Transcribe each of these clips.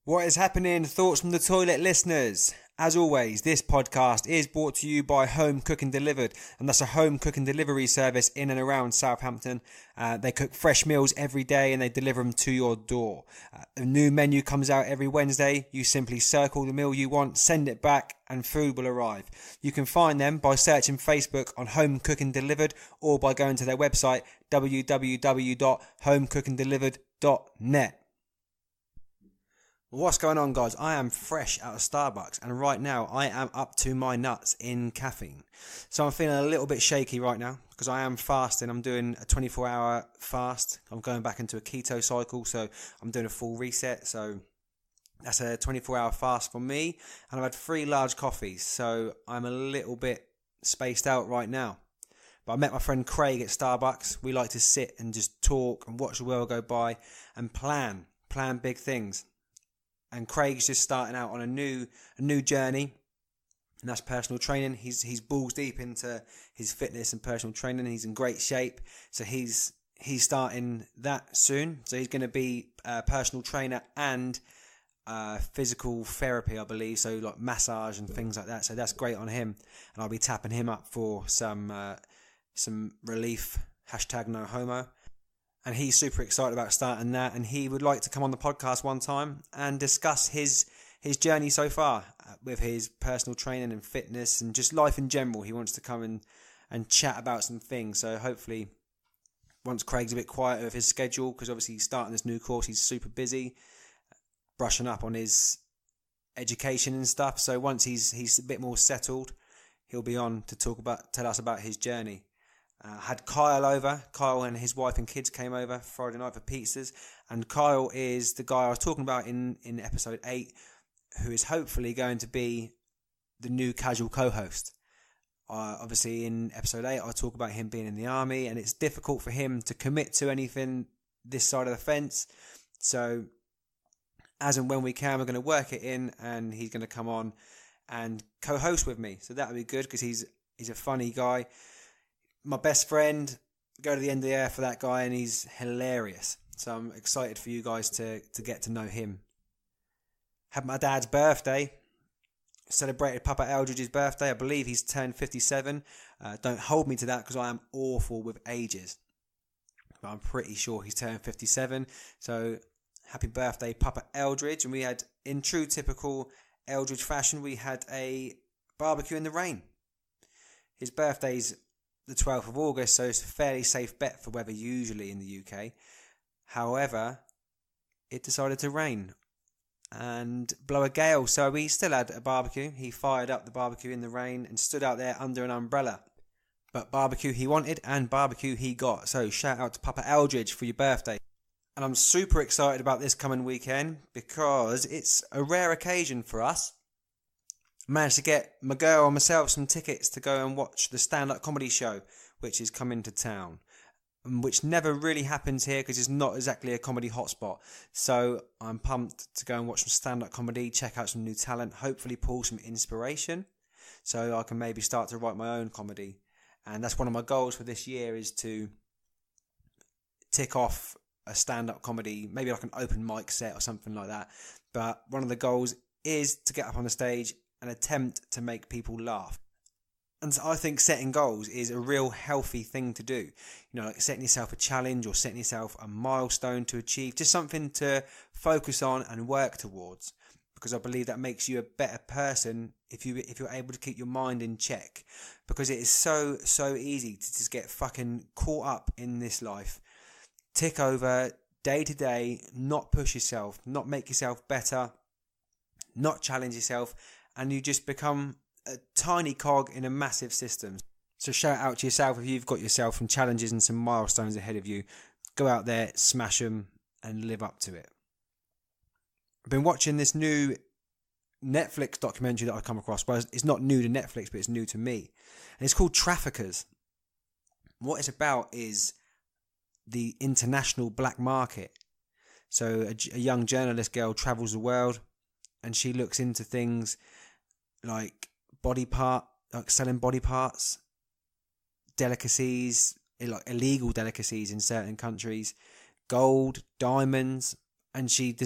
What is happening? Thoughts from the toilet listeners. As always, this podcast is brought to you by Home Cook and Delivered, and that's a home cook and delivery service in and around Southampton. They cook fresh meals every day and they deliver them to your door. A new menu comes out every Wednesday. You simply circle the meal you want, send it back, and food will arrive. You can find them by searching Facebook on Home Cook and Delivered or by going to their website www.homecookanddelivered.net. What's going on, guys? I am fresh out of Starbucks and right now I am up to my nuts in caffeine. So I'm feeling a little bit shaky right now because I am fasting. I'm doing a 24-hour fast. I'm going back into a keto cycle, so I'm doing a full reset. So that's a 24-hour fast for me, and I've had 3 large coffees, so I'm a little bit spaced out right now. But I met my friend Craig at Starbucks. We like to sit and just talk and watch the world go by and plan big things. And Craig's just starting out on a new journey, and that's personal training. He's balls deep into his fitness and personal training. He's in great shape, so he's starting that soon. So he's going to be a personal trainer and physical therapy, I believe. So like massage and things like that. So that's great on him, and I'll be tapping him up for some relief. #NoHomo. And he's super excited about starting that, and he would like to come on the podcast one time and discuss his journey so far with his personal training and fitness and just life in general. He wants to come and chat about some things. So hopefully, once Craig's a bit quieter with his schedule, because obviously he's starting this new course, he's super busy, brushing up on his education and stuff. So once he's a bit more settled, he'll be on to tell us about his journey. Had Kyle and his wife and kids came over Friday night for pizzas, and Kyle is the guy I was talking about in episode 8, who is hopefully going to be the new casual co-host. Obviously in episode 8 I talk about him being in the army, and it's difficult for him to commit to anything this side of the fence, so as and when we can, we're going to work it in, and he's going to come on and co-host with me, so that'll be good because he's a funny guy. My best friend, go to the end of the air for that guy, and he's hilarious. So I'm excited for you guys to get to know him. Had my dad's birthday. Celebrated Papa Eldridge's birthday. I believe he's turned 57. Don't hold me to that because I am awful with ages. But I'm pretty sure he's turned 57. So happy birthday, Papa Eldridge. And we had, in true typical Eldridge fashion, we had a barbecue in the rain. His birthday's the 12th of August, so it's a fairly safe bet for weather usually in the UK. However, it decided to rain and blow a gale, so we still had a barbecue. He fired up the barbecue in the rain and stood out there under an umbrella. But barbecue he wanted and barbecue he got. So shout out to Papa Eldridge for your birthday. And I'm super excited about this coming weekend because it's a rare occasion for us. Managed to get my girl and myself some tickets to go and watch the stand-up comedy show, which is coming to town, which never really happens here because it's not exactly a comedy hotspot. So I'm pumped to go and watch some stand-up comedy, check out some new talent, hopefully pull some inspiration so I can maybe start to write my own comedy. And that's one of my goals for this year, is to tick off a stand-up comedy, maybe like an open mic set or something like that. But one of the goals is to get up on the stage and attempt to make people laugh. And so I think setting goals is a real healthy thing to do. You know, like setting yourself a challenge or setting yourself a milestone to achieve, just something to focus on and work towards. Because I believe that makes you a better person if you're able to keep your mind in check. Because it is so easy to just get fucking caught up in this life. Tick over day to day, not push yourself, not make yourself better, not challenge yourself, and you just become a tiny cog in a massive system. So shout out to yourself if you've got yourself some challenges and some milestones ahead of you. Go out there, smash them, and live up to it. I've been watching this new Netflix documentary that I've come across. Well, it's not new to Netflix, but it's new to me. And it's called Traffickers. What it's about is the international black market. So a young journalist girl travels the world, and she looks into things like selling body parts, delicacies, like illegal delicacies in certain countries, gold, diamonds, and she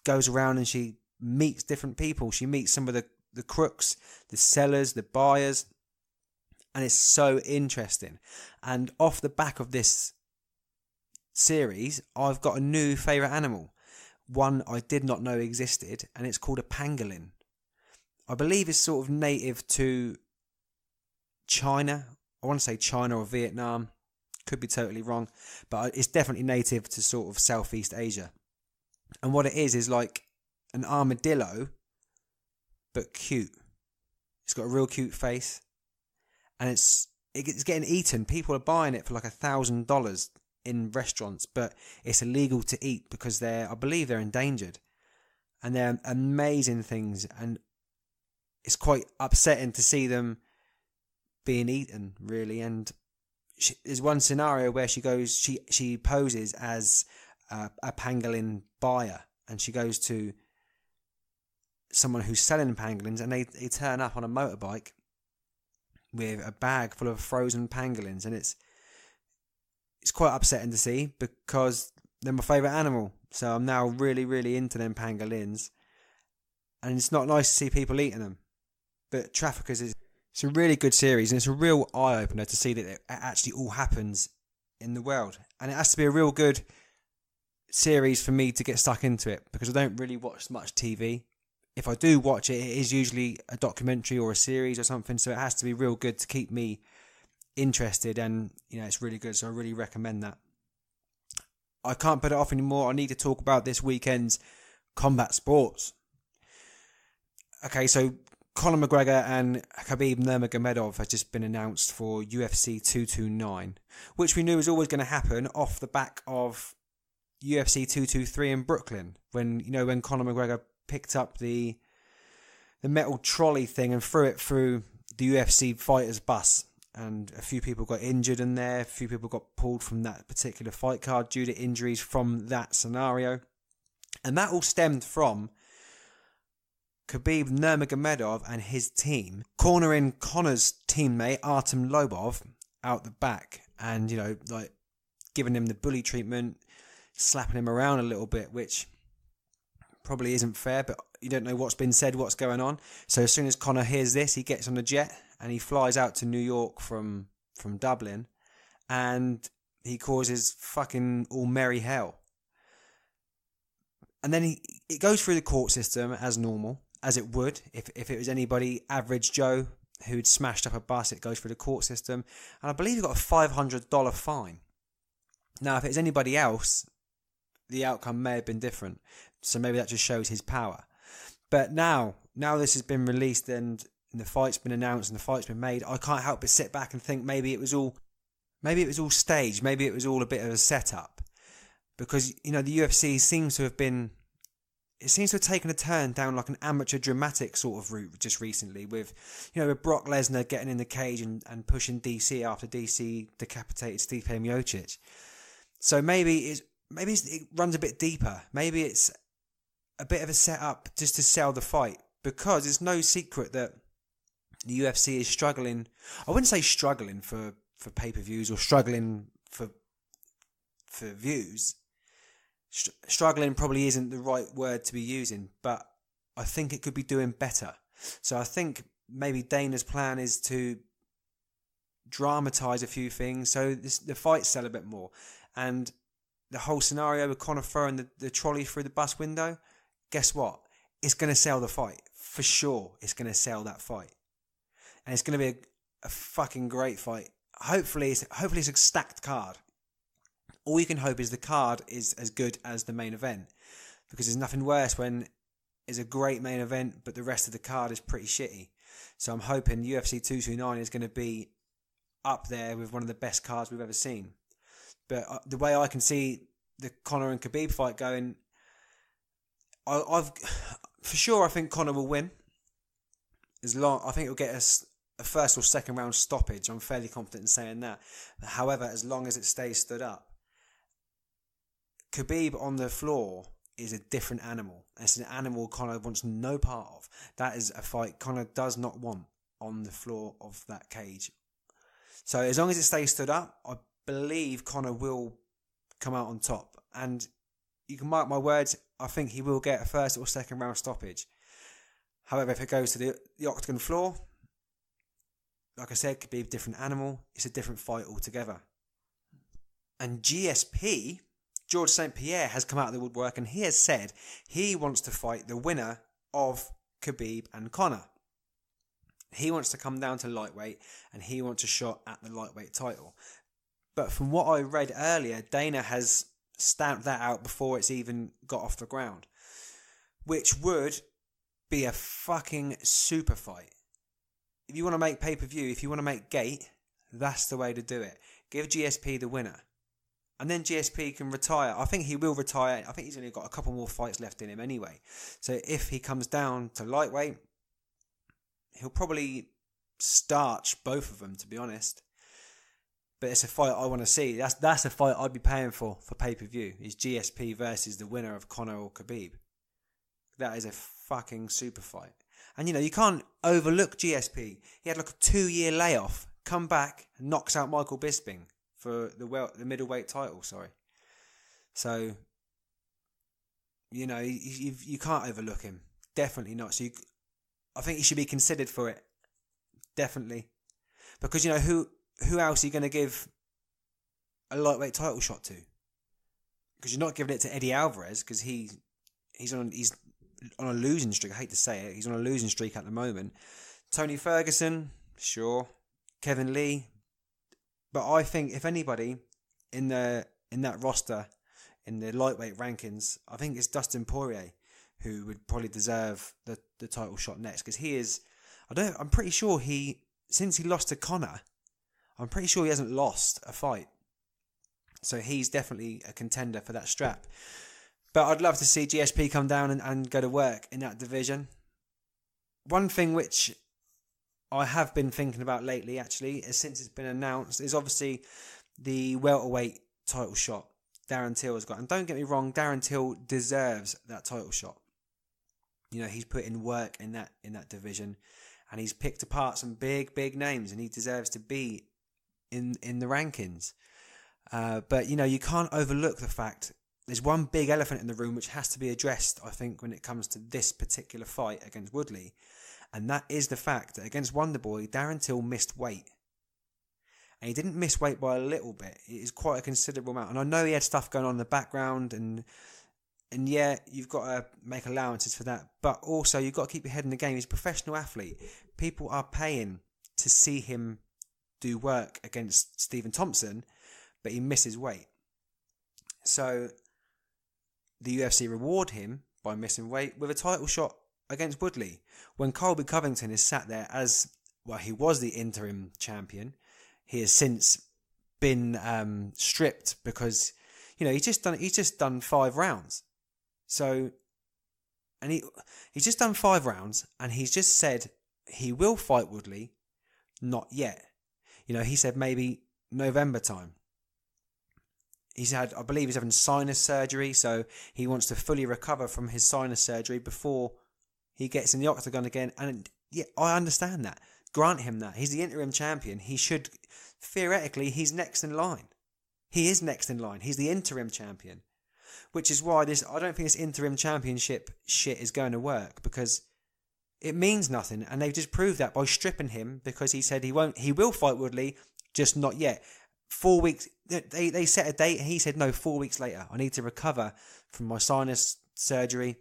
goes around and she meets different people. She meets some of the crooks, the sellers, the buyers, and it's so interesting. And off the back of this series, I've got a new favourite animal, one I did not know existed, and it's called a pangolin. I believe it's sort of native to China. I want to say China or Vietnam. Could be totally wrong, but it's definitely native to sort of Southeast Asia. And what it is like an armadillo, but cute. It's got a real cute face, and it's getting eaten. People are buying it for like $1,000 in restaurants, but it's illegal to eat because I believe they're endangered, and they're amazing things. And it's quite upsetting to see them being eaten, really. And there's one scenario where she poses as a pangolin buyer, and she goes to someone who's selling pangolins, and they turn up on a motorbike with a bag full of frozen pangolins, and it's quite upsetting to see because they're my favourite animal. So I'm now really, really into them pangolins, and it's not nice to see people eating them. But Traffickers it's a really good series, and it's a real eye-opener to see that it actually all happens in the world. And it has to be a real good series for me to get stuck into it, because I don't really watch much TV. If I do watch it, it is usually a documentary or a series or something, so it has to be real good to keep me interested, and it's really good, so I really recommend that. I can't put it off anymore. I need to talk about this weekend's combat sports. Okay, so Conor McGregor and Khabib Nurmagomedov has just been announced for UFC 229, which we knew was always going to happen off the back of UFC 223 in Brooklyn, when Conor McGregor picked up the metal trolley thing and threw it through the UFC fighters' bus, and a few people got injured in there. A few people got pulled from that particular fight card due to injuries from that scenario, and that all stemmed from Khabib Nurmagomedov and his team cornering Conor's teammate Artem Lobov out the back, and giving him the bully treatment, slapping him around a little bit, which probably isn't fair, but you don't know what's been said, what's going on. So as soon as Conor hears this, he gets on a jet and he flies out to New York from Dublin, and he causes fucking all merry hell. And then it goes through the court system as normal, as it would if it was anybody, average Joe, who'd smashed up a bus. It goes through the court system, and I believe he got a $500 fine. Now, if it was anybody else, the outcome may have been different. So maybe that just shows his power. But now this has been released and the fight's been announced and the fight's been made, I can't help but sit back and think maybe it was all staged. Maybe it was all a bit of a setup, because the UFC seems to have taken a turn down like an amateur dramatic sort of route just recently, with Brock Lesnar getting in the cage and pushing DC after DC decapitated Stipe Miocic. So maybe it runs a bit deeper. Maybe it's a bit of a setup just to sell the fight, because it's no secret that the UFC is struggling. I wouldn't say struggling for pay-per-views or struggling for views. Struggling probably isn't the right word to be using, but I think it could be doing better. So I think maybe Dana's plan is to dramatise a few things so the fights sell a bit more. And the whole scenario with Conor throwing the trolley through the bus window, guess what? It's going to sell the fight. For sure, it's going to sell that fight. And it's going to be a fucking great fight. Hopefully it's a stacked card. All you can hope is the card is as good as the main event, because there's nothing worse when it's a great main event but the rest of the card is pretty shitty. So I'm hoping UFC 229 is going to be up there with one of the best cards we've ever seen. But the way I can see the Conor and Khabib fight going, I've for sure I think Conor will win. I think he'll get a first or second round stoppage. I'm fairly confident in saying that. However, as long as it stays stood up. Khabib on the floor is a different animal. It's an animal Conor wants no part of. That is a fight Conor does not want on the floor of that cage. So as long as it stays stood up, I believe Conor will come out on top. And you can mark my words, I think he will get a first or second round stoppage. However, if it goes to the octagon floor, like I said, it could be a different animal. It's a different fight altogether. And GSP, George St. Pierre, has come out of the woodwork and he has said he wants to fight the winner of Khabib and Conor. He wants to come down to lightweight and he wants a shot at the lightweight title. But from what I read earlier, Dana has stamped that out before it's even got off the ground, which would be a fucking super fight. If you want to make pay-per-view, if you want to make gate, that's the way to do it. Give GSP the winner. And then GSP can retire. I think he will retire. I think he's only got a couple more fights left in him anyway. So if he comes down to lightweight, he'll probably starch both of them, to be honest. But it's a fight I want to see. That's a fight I'd be paying for pay-per-view. Is GSP versus the winner of Conor or Khabib. That is a fucking super fight. And you can't overlook GSP. He had like a 2-year layoff, come back and knocks out Michael Bisping for the middleweight title, sorry. So, you can't overlook him. Definitely not. So I think he should be considered for it. Definitely. Because, who else are you going to give a lightweight title shot to? Because you're not giving it to Eddie Alvarez because he's on a losing streak. I hate to say it. He's on a losing streak at the moment. Tony Ferguson, sure. Kevin Lee. But I think if anybody in that roster, in the lightweight rankings, I think it's Dustin Poirier who would probably deserve the title shot next. Because he is, I'm pretty sure since he lost to Conor, I'm pretty sure he hasn't lost a fight. So he's definitely a contender for that strap. But I'd love to see GSP come down and go to work in that division. One thing which I have been thinking about lately, actually, since it's been announced, is obviously the welterweight title shot Darren Till has got. And don't get me wrong, Darren Till deserves that title shot. He's put in work in that division, and he's picked apart some big names, and he deserves to be in the rankings. But you can't overlook the fact there's one big elephant in the room which has to be addressed, I think, when it comes to this particular fight against Woodley. And that is the fact that against Wonderboy, Darren Till missed weight. And he didn't miss weight by a little bit. It is quite a considerable amount. And I know he had stuff going on in the background. And yeah, you've got to make allowances for that. But also, you've got to keep your head in the game. He's a professional athlete. People are paying to see him do work against Stephen Thompson, but he misses weight. So the UFC reward him by missing weight with a title shot against Woodley, when Colby Covington is sat there as, well, he was the interim champion. He has since been stripped because he's just done 5 rounds. So, and he's just done 5 rounds, and he's just said he will fight Woodley, not yet. He said maybe November time. I believe he's having sinus surgery, so he wants to fully recover from his sinus surgery before he gets in the octagon again. And yeah, I understand that. Grant him that. He's the interim champion. He should, theoretically, he's next in line. He is next in line. He's the interim champion. Which is why I don't think this interim championship shit is going to work, because it means nothing. And they've just proved that by stripping him, because he said he will fight Woodley, just not yet. 4 weeks, they set a date, and he said, no, 4 weeks later. I need to recover from my sinus surgery.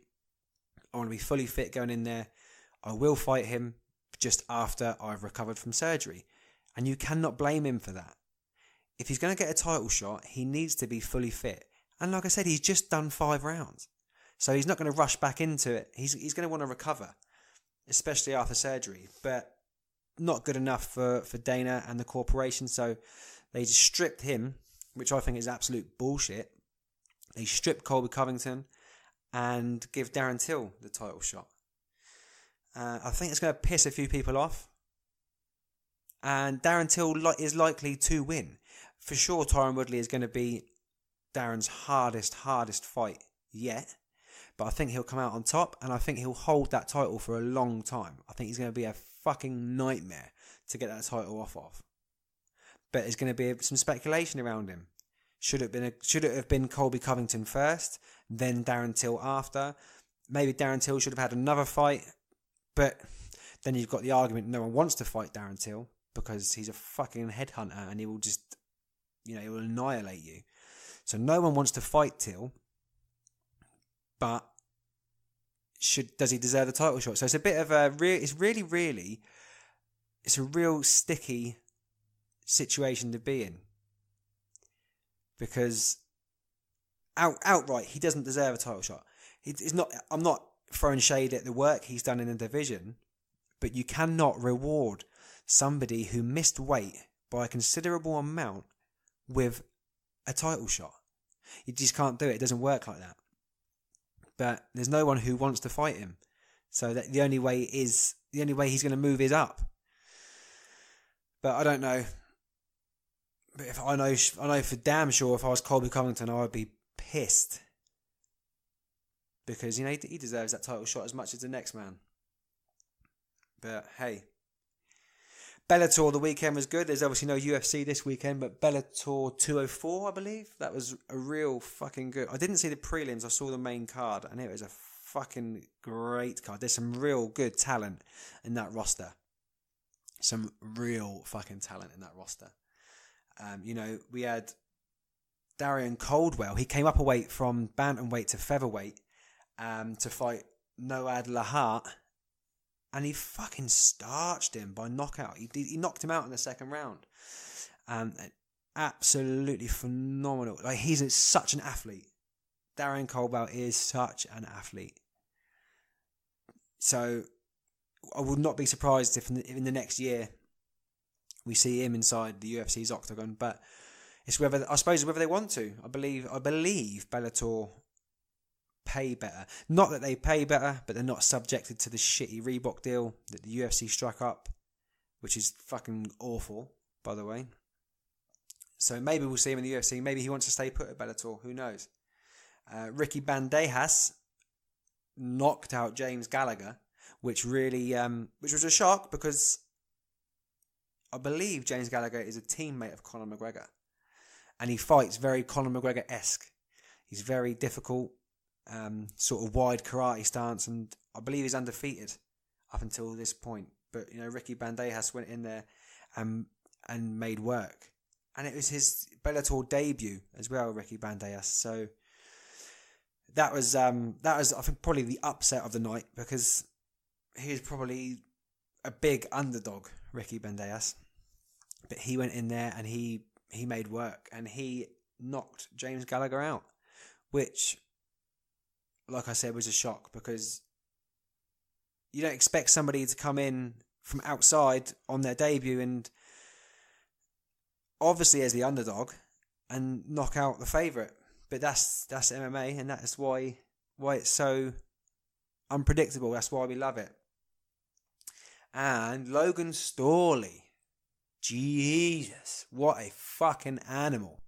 I want to be fully fit going in there. I will fight him just after I've recovered from surgery. And you cannot blame him for that. If he's going to get a title shot, he needs to be fully fit. And like I said, he's just done 5 rounds. So he's not going to rush back into it. He's going to want to recover, especially after surgery. But not good enough for Dana and the corporation. So they just stripped him, which I think is absolute bullshit. They stripped Colby Covington and give Darren Till the title shot. I think it's going to piss a few people off. And Darren Till is likely to win. For sure, Tyron Woodley is going to be Darren's hardest fight yet. But I think he'll come out on top, and I think he'll hold that title for a long time. I think he's going to be a fucking nightmare to get that title off of. But there's going to be some speculation around him. Should it have been Colby Covington first, then Darren Till after? Maybe Darren Till should have had another fight, but then you've got the argument no one wants to fight Darren Till because he's a fucking headhunter and he will just, he will annihilate you. So no one wants to fight Till, but does he deserve the title shot? So it's a bit of it's a real sticky situation to be in. Because outright, he doesn't deserve a title shot. It's not. I'm not throwing shade at the work he's done in the division, but you cannot reward somebody who missed weight by a considerable amount with a title shot. You just can't do it. It doesn't work like that. But there's no one who wants to fight him, so that the only way he's going to move is up. But I don't know. But if I know for damn sure, if I was Colby Covington, I would be pissed because he deserves that title shot as much as the next man. But hey, Bellator the weekend was good. There's obviously no UFC this weekend, but Bellator 204, I believe, that was a real fucking good. I didn't see the prelims. I saw the main card, and it was a fucking great card. There's some real good talent in that roster. Some real fucking talent in that roster. We had Darian Caldwell. He came up a weight from bantamweight to featherweight to fight Noad Lahart, and he fucking starched him by knockout. He knocked him out in the second round. Absolutely phenomenal. Like, he's such an athlete. Darian Caldwell is such an athlete. So I would not be surprised if in the next year we see him inside the UFC's octagon, but it's whether they want to. I believe Bellator pay better. Not that they pay better, but they're not subjected to the shitty Reebok deal that the UFC struck up, which is fucking awful, by the way. So maybe we'll see him in the UFC. Maybe he wants to stay put at Bellator. Who knows? Ricky Bandejas knocked out James Gallagher, which was a shock because I believe James Gallagher is a teammate of Conor McGregor. And he fights very Conor McGregor-esque. He's very difficult, sort of wide karate stance, and I believe he's undefeated up until this point. But, Ricky Bandejas went in there and made work. And it was his Bellator debut as well, Ricky Bandejas. So that was I think, probably the upset of the night because he's probably a big underdog, Ricky Bandejas. But he went in there and he made work and he knocked James Gallagher out, which, like I said, was a shock because you don't expect somebody to come in from outside on their debut and obviously as the underdog and knock out the favourite. But that's MMA, and that's why it's so unpredictable. That's why we love it. And Logan Storley. Jesus, what a fucking animal.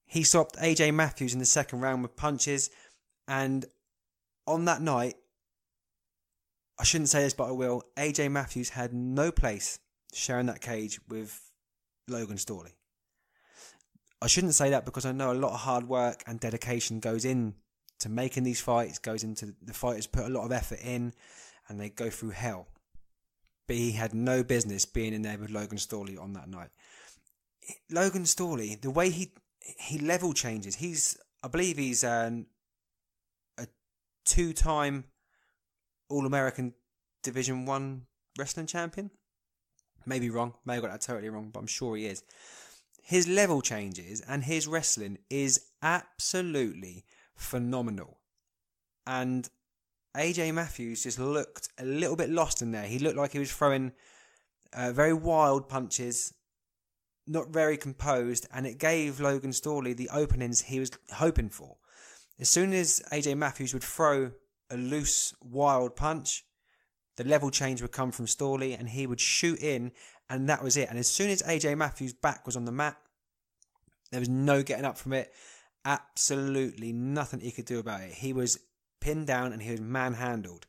He stopped AJ Matthews in the second round with punches, and on that night, I shouldn't say this, but I will, AJ Matthews had no place sharing that cage with Logan Storley. I shouldn't say that because I know a lot of hard work and dedication goes in to making these fights, goes into the fighters put a lot of effort in, and they go through hell. But he had no business being in there with Logan Storley on that night. Logan Storley, the way he level changes, I believe he's a 2-time All-American Division 1 wrestling champion. Maybe wrong, may have got that totally wrong, but I'm sure he is. His level changes and his wrestling is absolutely phenomenal. And AJ Matthews just looked a little bit lost in there. He looked like he was throwing very wild punches, not very composed, and it gave Logan Storley the openings he was hoping for. As soon as AJ Matthews would throw a loose, wild punch, the level change would come from Storley and he would shoot in, and that was it. And as soon as AJ Matthews' back was on the mat, there was no getting up from it. Absolutely nothing he could do about it. He was pinned down and he was manhandled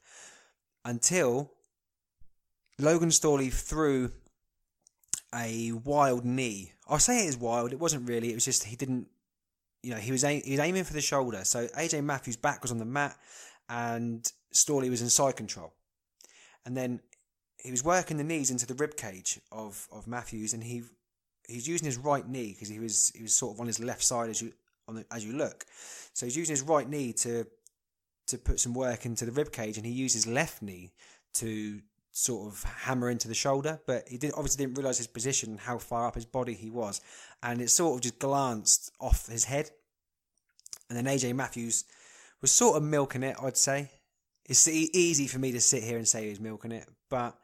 until Logan Storley threw a wild knee. I'll say it is wild. It wasn't really. It was just he didn't he was aiming for the shoulder. So AJ Matthews' back was on the mat, and Storley was in side control. And then he was working the knees into the rib cage of Matthews, and he's using his right knee because he was sort of on his left side as you look. So he's using his right knee to put some work into the rib cage, and he used his left knee to sort of hammer into the shoulder, but he obviously didn't realise his position and how far up his body he was, and it sort of just glanced off his head. And then AJ Matthews was sort of milking it, I'd say. It's easy for me to sit here and say he was milking it, but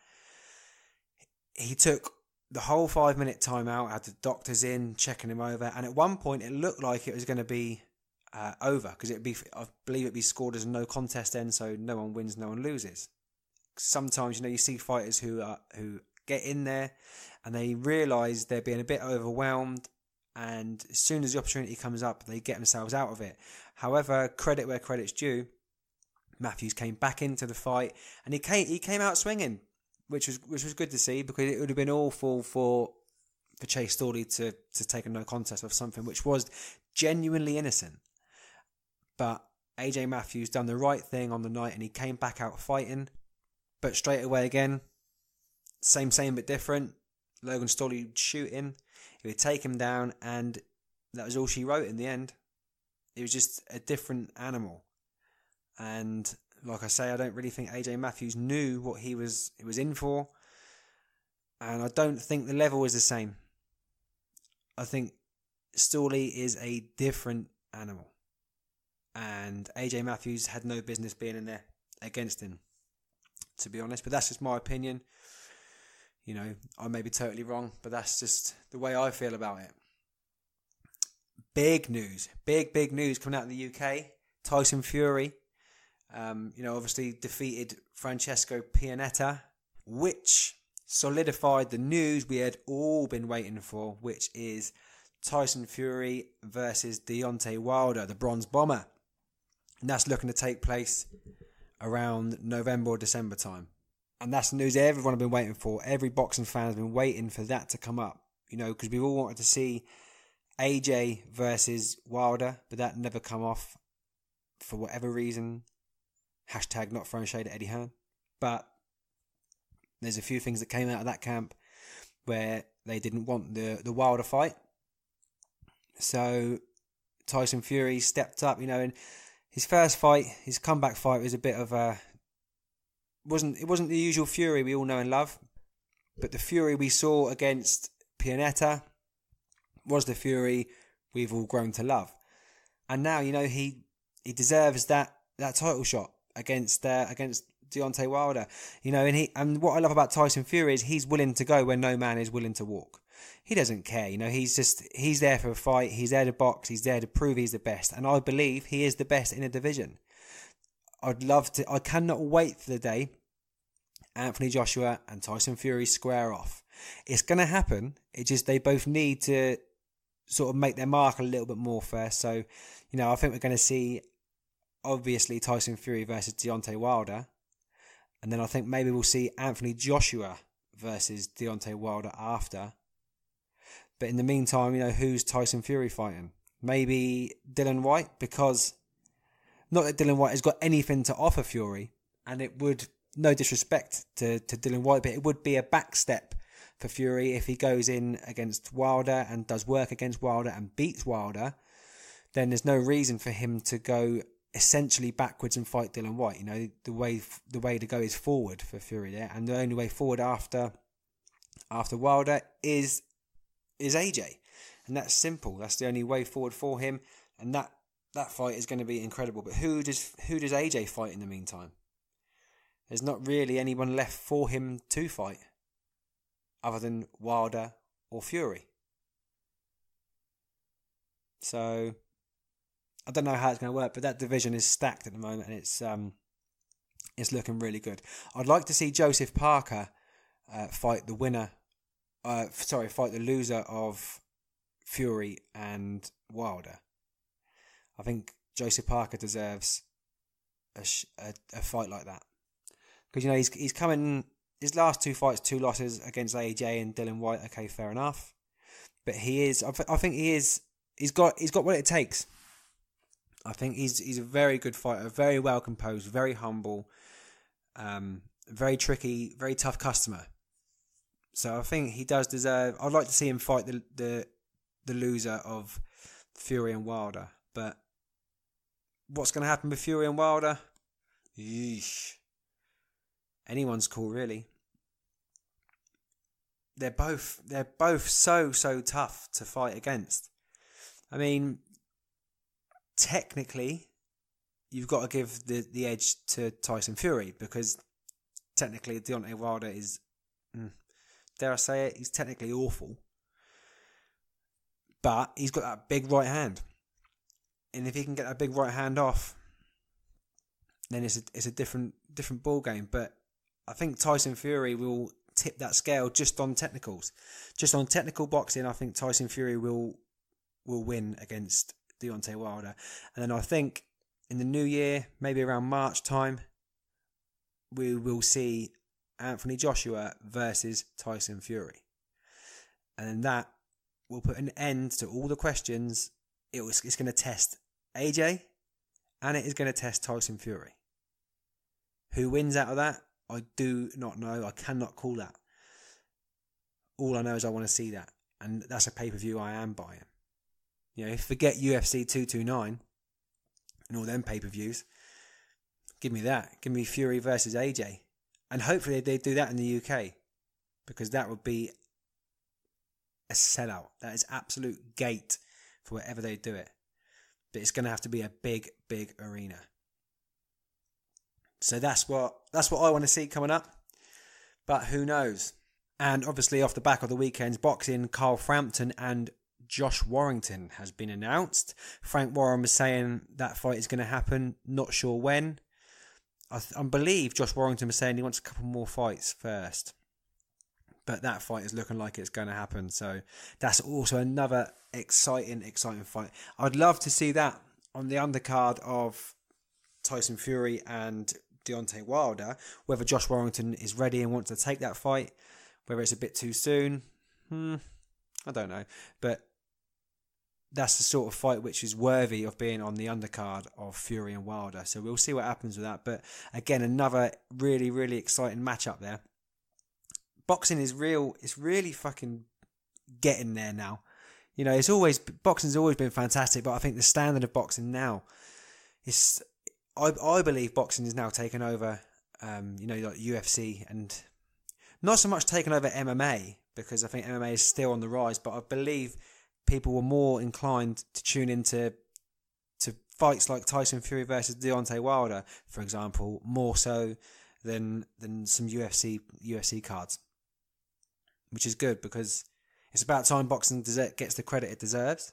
he took the whole 5-minute timeout, had the doctors in, checking him over, and at one point it looked like it was going to be over, because I believe it'd be scored as a no contest then, so no one wins, no one loses. Sometimes, you see fighters who get in there and they realise they're being a bit overwhelmed, and as soon as the opportunity comes up, they get themselves out of it. However, credit where credit's due, Matthews came back into the fight, and he came out swinging, which was good to see, because it would have been awful for Chase Storley to take a no contest of something which was genuinely innocent. But AJ Matthews done the right thing on the night, and he came back out fighting. But straight away again, same but different. Logan Storley would shoot him, he would take him down, and that was all she wrote in the end. It was just a different animal. And like I say, I don't really think AJ Matthews knew what he was in for. And I don't think the level is the same. I think Storley is a different animal. And AJ Matthews had no business being in there against him, to be honest. But that's just my opinion. I may be totally wrong, but that's just the way I feel about it. Big news. Big news coming out of the UK. Tyson Fury, obviously defeated Francesco Pianetta, which solidified the news we had all been waiting for, which is Tyson Fury versus Deontay Wilder, the Bronze Bomber. And that's looking to take place around November or December time. And that's the news everyone has been waiting for. Every boxing fan has been waiting for that to come up. Because we all wanted to see AJ versus Wilder, but that never come off for whatever reason. # not throwing shade at Eddie Hearn. But there's a few things that came out of that camp where they didn't want the Wilder fight. So Tyson Fury stepped up, and his first fight, his comeback fight, was a bit of a... It wasn't the usual Fury we all know and love, but the Fury we saw against Pianetta was the Fury we've all grown to love. And now, he deserves that title shot against Deontay Wilder. And what I love about Tyson Fury is he's willing to go where no man is willing to walk. He doesn't care, he's there for a fight, he's there to box, he's there to prove he's the best, and I believe he is the best in the division. I cannot wait for the day Anthony Joshua and Tyson Fury square off. It's going to happen, they both need to sort of make their mark a little bit more first. So, I think we're going to see, obviously, Tyson Fury versus Deontay Wilder, and then I think maybe we'll see Anthony Joshua versus Deontay Wilder after. But in the meantime, who's Tyson Fury fighting? Maybe Dillian Whyte, because not that Dillian Whyte has got anything to offer Fury, and it would, no disrespect to Dillian Whyte, but it would be a backstep for Fury if he goes in against Wilder and does work against Wilder and beats Wilder. Then there's no reason for him to go essentially backwards and fight Dillian Whyte. The way to go is forward for Fury there, and the only way forward after Wilder is AJ, and that's simple. That's the only way forward for him, and that fight is going to be incredible. But who does AJ fight in the meantime? There's not really anyone left for him to fight other than Wilder or Fury. So I don't know how it's going to work, but that division is stacked at the moment, and it's looking really good. I'd like to see Joseph Parker fight the loser of Fury and Wilder. I think Joseph Parker deserves a fight like that, because he's coming his last 2 fights, 2 losses against AJ and Dillian Whyte. Okay, fair enough, but I think he is he's got what it takes. I think he's a very good fighter, very well composed, very humble, very tricky, very tough customer. So I think he does deserve. I'd like to see him fight the loser of Fury and Wilder. But what's going to happen with Fury and Wilder? Yeesh. Anyone's cool, really. They're both so tough to fight against. I mean, technically, you've got to give the edge to Tyson Fury, because technically Deontay Wilder is, dare I say it, he's technically awful. But he's got that big right hand. And if he can get that big right hand off, then it's a different ball game. But I think Tyson Fury will tip that scale just on technicals. Just on technical boxing, I think Tyson Fury will win against Deontay Wilder. And then I think in the new year, maybe around March time, we will see Anthony Joshua versus Tyson Fury. And then that will put an end to all the questions. It's going to test AJ, and it is going to test Tyson Fury. Who wins out of that? I do not know. I cannot call that. All I know is I want to see that. And that's a pay-per-view I am buying. You know, forget UFC 229 and all them pay-per-views. Give me that. Give me Fury versus AJ. And hopefully they do that in the UK, because that would be a sellout. That is absolute gate for wherever they do it. But it's going to have to be a big arena. So that's what I want to see coming up. But who knows? And obviously off the back of the weekend's boxing, Carl Frampton and Josh Warrington has been announced. Frank Warren was saying that fight is going to happen, not sure when. I believe Josh Warrington was saying he wants a couple more fights first. But that fight is looking like it's going to happen. So that's also another exciting fight. I'd love to see that on the undercard of Tyson Fury and Deontay Wilder. Whether Josh Warrington is ready and wants to take that fight. Whether it's a bit too soon. I don't know. But that's the sort of fight which is worthy of being on the undercard of Fury and Wilder. So we'll see what happens with that. But again, another really exciting matchup there. Boxing is real. It's really fucking getting there now. You know, boxing's always been fantastic, but I think the standard of boxing now is, I believe boxing is now taken over, like UFC, and not so much taken over MMA, because I think MMA is still on the rise, but I believe people were more inclined to tune into fights like Tyson Fury versus Deontay Wilder, for example, more so than some UFC cards. Which is good, because it's about time boxing gets the credit it deserves.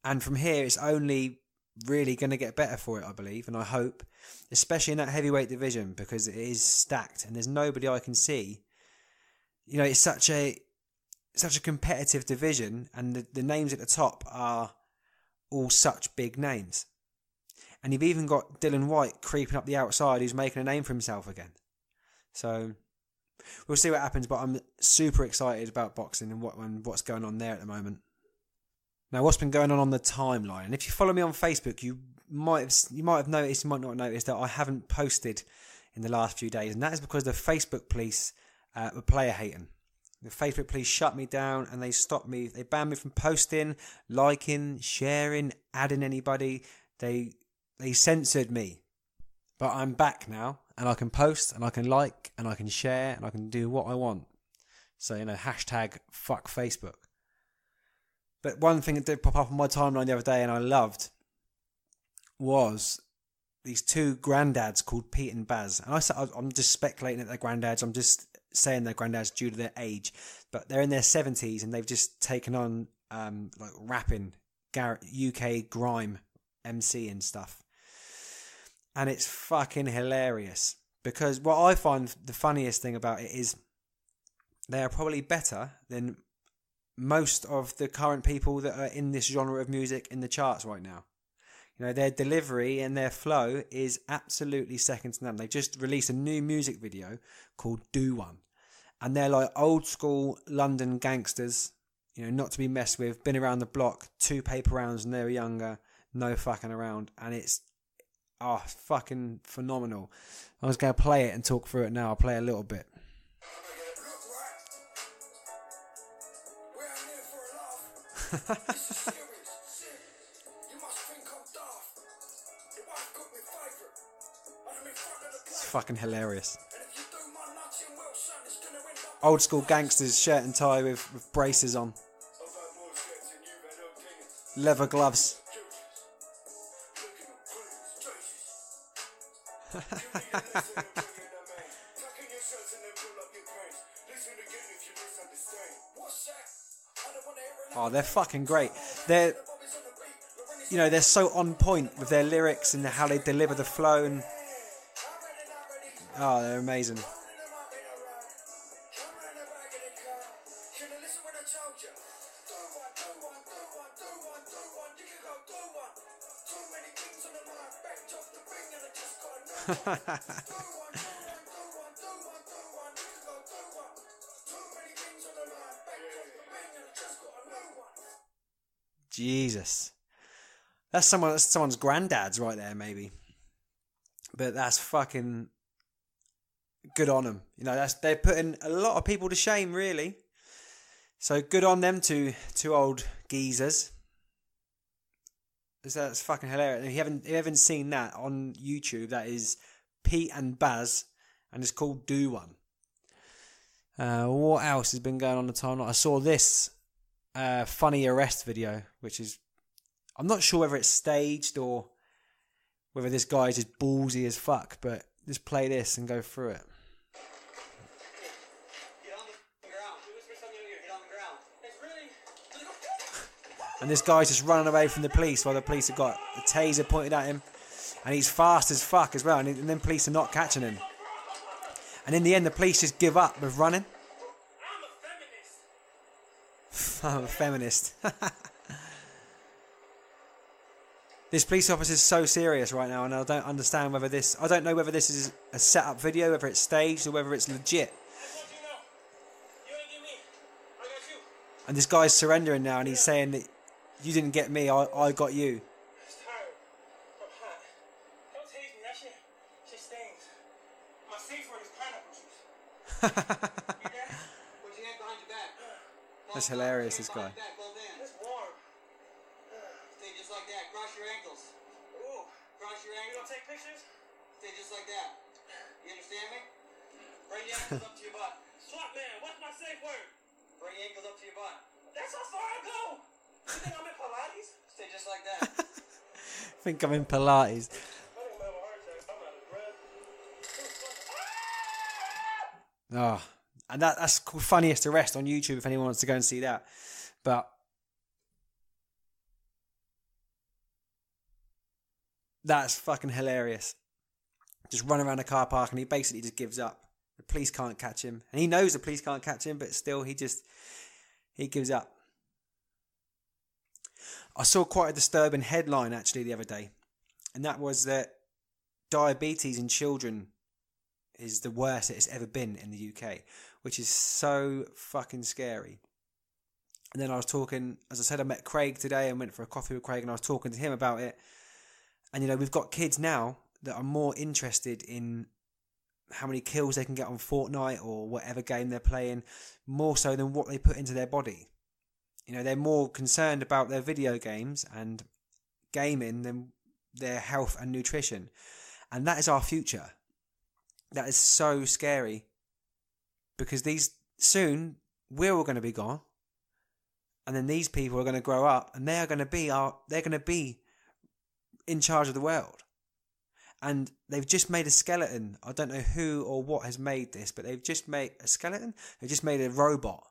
And from here, it's only really going to get better for it, I believe, and I hope, especially in that heavyweight division, because it is stacked and there's nobody I can see. You know, it's such a competitive division, and the names at the top are all such big names. And you've even got Dylan White creeping up the outside, who's making a name for himself again. So we'll see what happens, but I'm super excited about boxing and what's going on there at the moment. Now, what's been going on the timeline? And if you follow me on Facebook, you might have noticed, you might not have noticed, that I haven't posted in the last few days, and that is because the Facebook police were player hating. The Facebook police shut me down and they stopped me. They banned me from posting, liking, sharing, adding anybody. They censored me. But I'm back now, and I can post, and I can like, and I can share, and I can do what I want. So, hashtag fuck Facebook. But one thing that did pop up on my timeline the other day, and I loved, was these two granddads called Pete and Baz. And I'm just speculating that they're granddads. I'm just saying they're granddads due to their age. But they're in their 70s, and they've just taken on rapping, UK grime, MC and stuff. And it's fucking hilarious, because what I find the funniest thing about it is they are probably better than most of the current people that are in this genre of music in the charts right now. You know, their delivery and their flow is absolutely second to none. They just released a new music video called Do One, and they're like old school London gangsters, You know, not to be messed with. Been around the block, 2 paper rounds when they were younger. No fucking around. And it's fucking phenomenal. I was going to play it and talk through it now. I'll play a little bit. It's fucking hilarious. Old school gangsters, shirt and tie with braces on. Leather gloves. Oh, they're fucking great. They're so on point with their lyrics and how they deliver the flow, and they're amazing. Jesus, that's someone's granddad's right there, maybe. But that's fucking good on them. You know, they're putting a lot of people to shame, really. So good on them, two old geezers. That's fucking hilarious. If you haven't seen that on YouTube, that is Pete and Baz, and it's called Do One. What else has been going on the timeline? I saw this funny arrest video, which is, I'm not sure whether it's staged or whether this guy is just ballsy as fuck, but just play this and go through it. And this guy's just running away from the police while the police have got a taser pointed at him, and he's fast as fuck as well, and then police are not catching him. And in the end, the police just give up with running. I'm a feminist. This police officer is so serious right now, and I don't understand whether this... I don't know whether this is a set-up video, whether it's staged, or whether it's legit. And this guy's surrendering now, and he's saying that you didn't get me, I got you. That's hilarious, this guy. Stay just like that. Cross your ankles. Ooh. Cross your ankles. You don't take pictures? Stay just like that. You understand me? Bring your ankles up to your butt. Swap man, what's my safe word? Bring your ankles up to your butt. That's how far I go. You think I'm in Pilates? Stay just like that. I think I'm in Pilates. Oh, and that's called Funniest Arrest on YouTube if anyone wants to go and see that. But that's fucking hilarious. Just run around a car park and he basically just gives up. The police can't catch him. And he knows the police can't catch him, but still he gives up. I saw quite a disturbing headline actually the other day. And that was that diabetes in children is the worst it has ever been in the UK, which is so fucking scary. And then I was talking, as I said, I met Craig today and went for a coffee with Craig, and I was talking to him about it. And, you know, we've got kids now that are more interested in how many kills they can get on Fortnite or whatever game they're playing, more so than what they put into their body. You know, they're more concerned about their video games and gaming than their health and nutrition. And that is our future. That is so scary, because soon we're all going to be gone, and then these people are going to grow up, and they're going to be in charge of the world. And they've just made a skeleton. I don't know who or what has made this, but they've just made a skeleton. They've just made a robot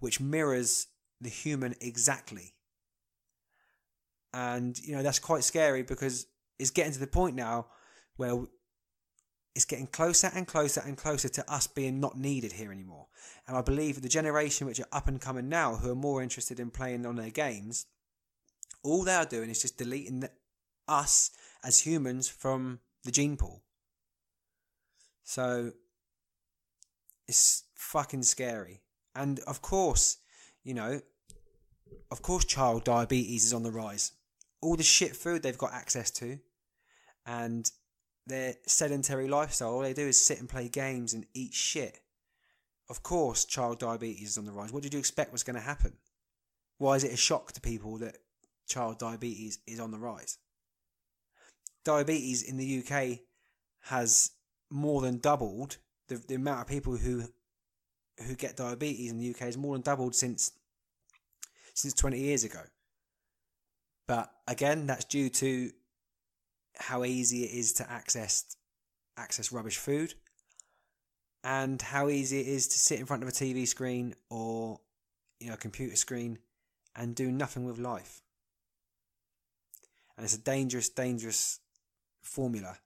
which mirrors the human exactly. And, you know, that's quite scary, because it's getting to the point now where it's getting closer and closer and closer to us being not needed here anymore. And I believe the generation which are up and coming now, who are more interested in playing on their games, all they are doing is just deleting us as humans from the gene pool. So it's fucking scary. And of course, you know, Of course, child diabetes is on the rise. All the shit food they've got access to, and their sedentary lifestyle, all they do is sit and play games and eat shit. Of course, child diabetes is on the rise. What did you expect was going to happen? Why is it a shock to people that child diabetes is on the rise? Diabetes in the UK has more than doubled. The amount of people who get diabetes in the UK has more than doubled since 20 years ago. But again, that's due to how easy it is to access rubbish food, and how easy it is to sit in front of a TV screen or a computer screen and do nothing with life. And it's a dangerous formula.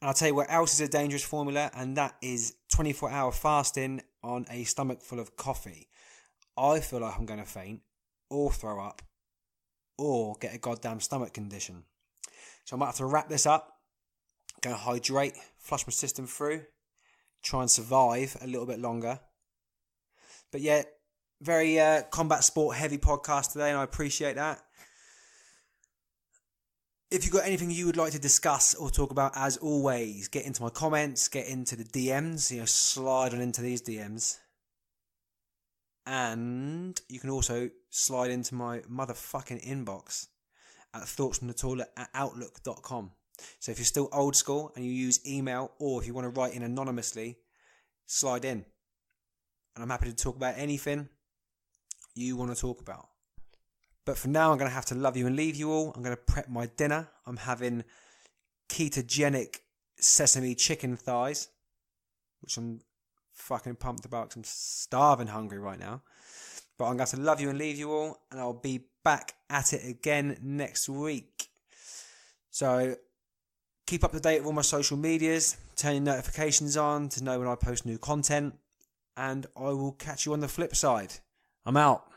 And I'll tell you what else is a dangerous formula, and that is 24-hour fasting on a stomach full of coffee. I feel like I'm going to faint or throw up or get a goddamn stomach condition. So I'm about to wrap this up. I'm going to hydrate, flush my system through, try and survive a little bit longer. But yeah, very combat sport heavy podcast today, and I appreciate that. If you've got anything you would like to discuss or talk about, as always, get into my comments, get into the DMs, slide on into these DMs. And you can also slide into my motherfucking inbox at thoughtsfromthetoilet@outlook.com. So if you're still old school and you use email, or if you want to write in anonymously, slide in. And I'm happy to talk about anything you want to talk about. But for now, I'm going to have to love you and leave you all. I'm going to prep my dinner. I'm having ketogenic sesame chicken thighs, which I'm fucking pumped about because I'm starving hungry right now. But I'm going to have to love you and leave you all, and I'll be back at it again next week. So keep up to date with all my social medias, turn your notifications on to know when I post new content, and I will catch you on the flip side. I'm out.